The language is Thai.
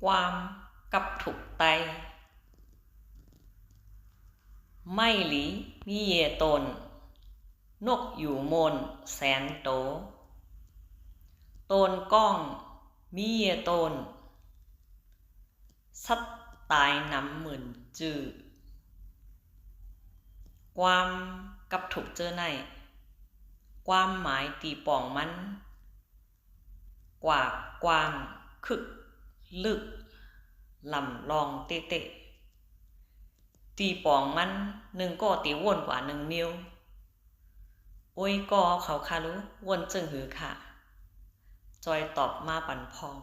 ความกับถูกไตไม่หลีมีเยตนนกอยู่มนแสนโตตนก้องมีเยตนสัตตายน้ำหมื่นจื่อความกับถูกเจอในความหมายตีป่องมันกว่ากว้างคึกลึกลำลองเตะตีป่องมันหนึ่งก็ตีวนกว่าหนึ่งนิ้วโอ้ยก็เขาคารู้วนจึงหือค่ะจอยตอบมาปั่นพอง